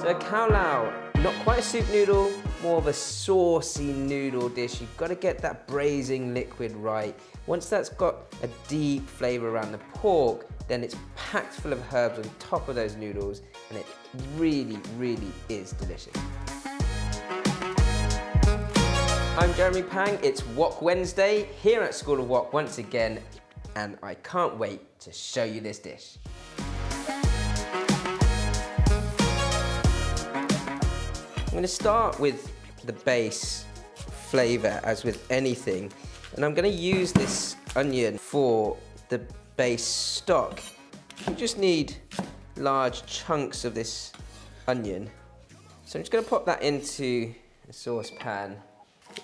So khao lao, not quite a soup noodle, more of a saucy noodle dish. You've got to get that braising liquid right. Once that's got a deep flavor around the pork, then it's packed full of herbs on top of those noodles, and it really, really is delicious. I'm Jeremy Pang, it's Wok Wednesday here at School of Wok once again, and I can't wait to show you this dish. I'm going to start with the base flavor, as with anything, and I'm going to use this onion for the base stock. You just need large chunks of this onion. So I'm just going to pop that into a saucepan.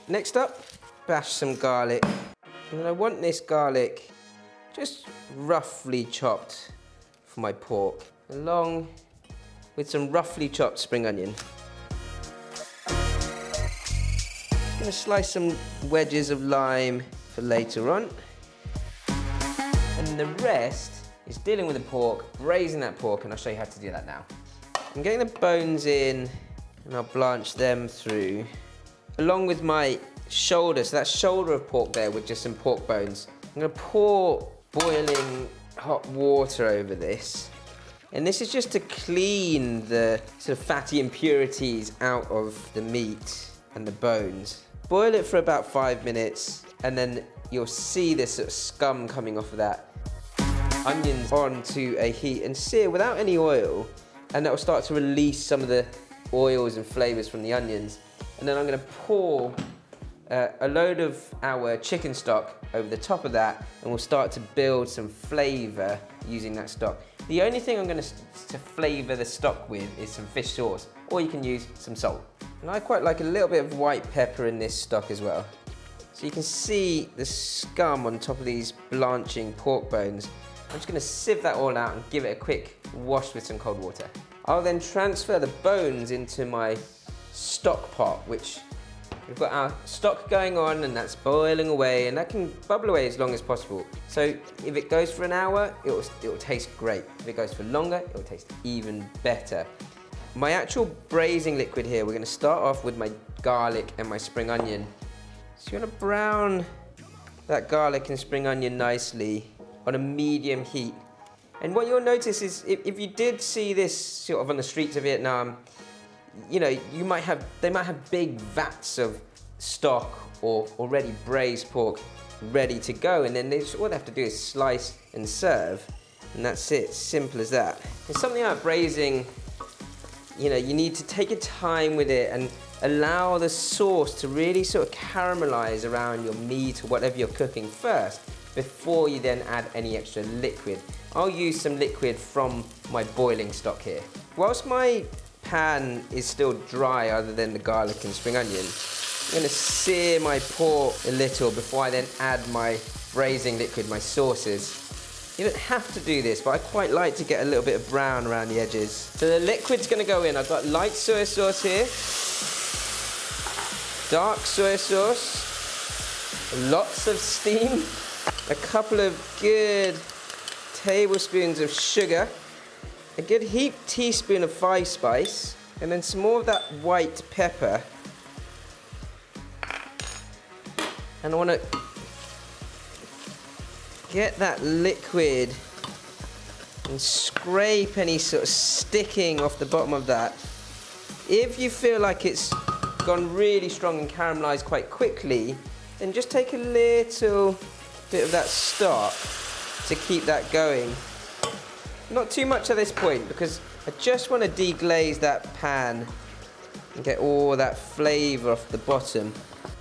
Next up, bash some garlic, and then I want this garlic just roughly chopped for my pork, along with some roughly chopped spring onion. I'm going to slice some wedges of lime for later on. And the rest is dealing with the pork, braising that pork, and I'll show you how to do that now. I'm getting the bones in, and I'll blanch them through, along with my shoulder. So that shoulder of pork there with just some pork bones. I'm going to pour boiling hot water over this. And this is just to clean the sort of fatty impurities out of the meat and the bones. Boil it for about 5 minutes, and then you'll see this sort of scum coming off of that. Onions onto a heat and sear without any oil, and that will start to release some of the oils and flavors from the onions. And then I'm going to pour a load of our chicken stock over the top of that, and we'll start to build some flavor using that stock. The only thing I'm going to flavor the stock with is some fish sauce, or you can use some salt. And I quite like a little bit of white pepper in this stock as well. So you can see the scum on top of these blanching pork bones. I'm just going to sieve that all out and give it a quick wash with some cold water. I'll then transfer the bones into my stock pot, which we've got our stock going on, and that's boiling away, and that can bubble away as long as possible. So if it goes for an hour, it will taste great. If it goes for longer, it will taste even better. My actual braising liquid here, we're going to start off with my garlic and my spring onion. So you want to brown that garlic and spring onion nicely on a medium heat. And what you'll notice is, if you did see this sort of on the streets of Vietnam, you know, they might have big vats of stock or already braised pork ready to go, and then all they have to do is slice and serve, and that's it, simple as that. It's something about braising, you know, you need to take your time with it and allow the sauce to really sort of caramelize around your meat or whatever you're cooking first, before you then add any extra liquid. I'll use some liquid from my boiling stock here. Whilst my pan is still dry, other than the garlic and spring onion, I'm going to sear my pork a little before I then add my braising liquid, my sauces. You don't have to do this, but I quite like to get a little bit of brown around the edges. So the liquid's going to go in. I've got light soy sauce here, dark soy sauce, lots of steam, a couple of good tablespoons of sugar, a good heaped teaspoon of five spice, and then some more of that white pepper. And I want to get that liquid and scrape any sort of sticking off the bottom of that. If you feel like it's gone really strong and caramelized quite quickly, then just take a little bit of that stock to keep that going. Not too much at this point, because I just want to deglaze that pan and get all that flavor off the bottom.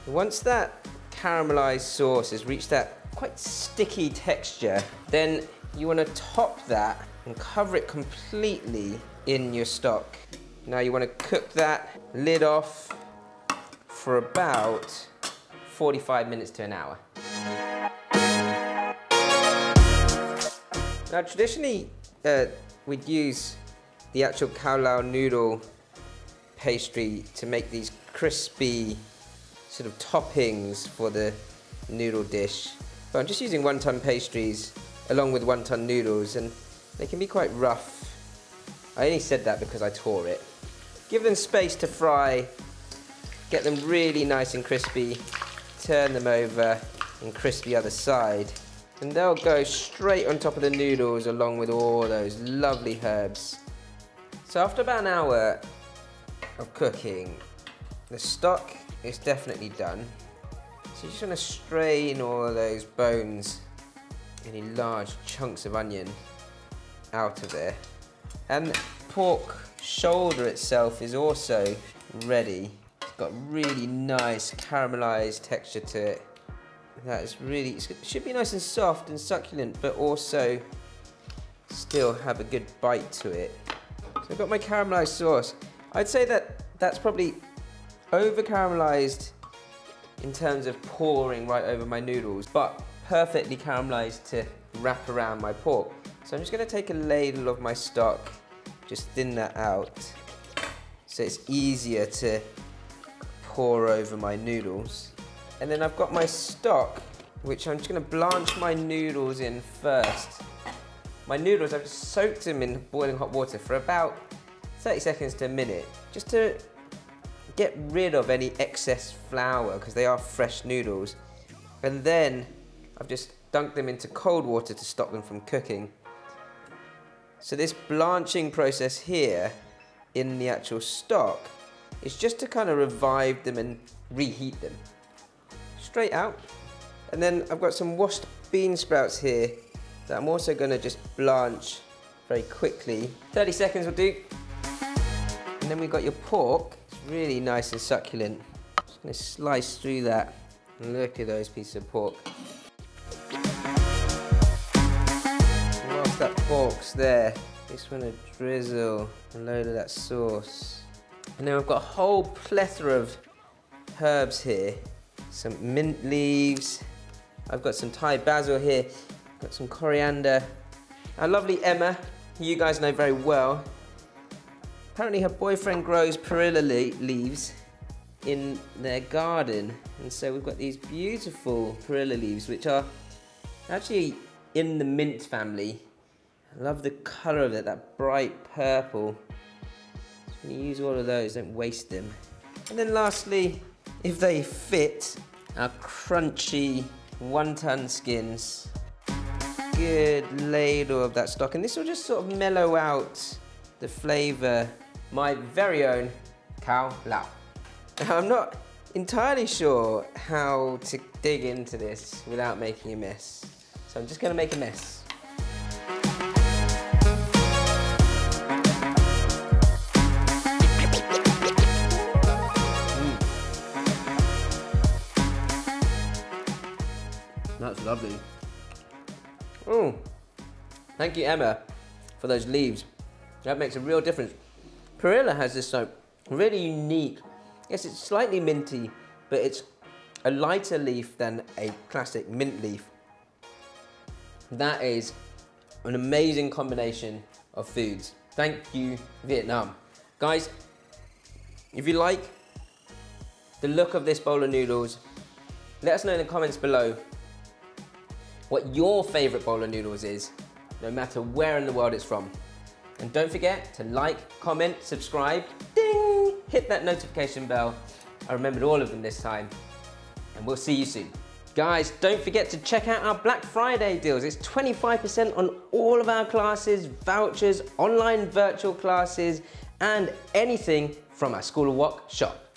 Once that caramelized sauce has reached that quite sticky texture, then you want to top that and cover it completely in your stock. Now you want to cook that lid off for about 45 minutes to an hour. Now traditionally we'd use the actual khao lao noodle pastry to make these crispy sort of toppings for the noodle dish. But I'm just using wonton pastries along with wonton noodles, and they can be quite rough. I only said that because I tore it. Give them space to fry, get them really nice and crispy, turn them over and crispy other side. And they'll go straight on top of the noodles along with all those lovely herbs. So after about an hour of cooking, the stock is definitely done. So you just want to strain all of those bones, any large chunks of onion out of there. And the pork shoulder itself is also ready. It's got really nice caramelized texture to it. That is really, it should be nice and soft and succulent, but also still have a good bite to it. So I've got my caramelized sauce. I'd say that that's probably over caramelized in terms of pouring right over my noodles, but perfectly caramelized to wrap around my pork. So I'm just gonna take a ladle of my stock, just thin that out, so it's easier to pour over my noodles. And then I've got my stock, which I'm just gonna blanch my noodles in first. My noodles, I've just soaked them in boiling hot water for about 30 seconds to a minute, just to get rid of any excess flour, because they are fresh noodles. And then I've just dunked them into cold water to stop them from cooking. So this blanching process here in the actual stock is just to kind of revive them and reheat them. Straight out. And then I've got some washed bean sprouts here that I'm also going to just blanch very quickly. 30 seconds will do. And then we've got your pork. It's really nice and succulent. Just going to slice through that. And look at those pieces of pork. And whilst that pork's there, just want to drizzle a load of that sauce. And then I've got a whole plethora of herbs here. Some mint leaves. I've got some Thai basil here. Got some coriander. Our lovely Emma, who you guys know very well. Apparently her boyfriend grows perilla leaves in their garden. And so we've got these beautiful perilla leaves, which are actually in the mint family. I love the color of it, that bright purple. Just gonna use all of those, don't waste them. And then lastly, if they fit, our crunchy wonton skins. Good ladle of that stock, and this will just sort of mellow out the flavor. My very own cow lao. Now, I'm not entirely sure how to dig into this without making a mess, so I'm just gonna make a mess. That's lovely. Oh, thank you, Emma, for those leaves. That makes a real difference. Perilla has this really unique, yes, it's slightly minty, but it's a lighter leaf than a classic mint leaf. That is an amazing combination of foods. Thank you, Vietnam. Guys, if you like the look of this bowl of noodles, let us know in the comments below what your favorite bowl of noodles is, no matter where in the world it's from. And don't forget to like, comment, subscribe, ding, hit that notification bell. I remembered all of them this time, and we'll see you soon. Guys, don't forget to check out our Black Friday deals. It's 25% on all of our classes, vouchers, online virtual classes, and anything from our School of Wok shop.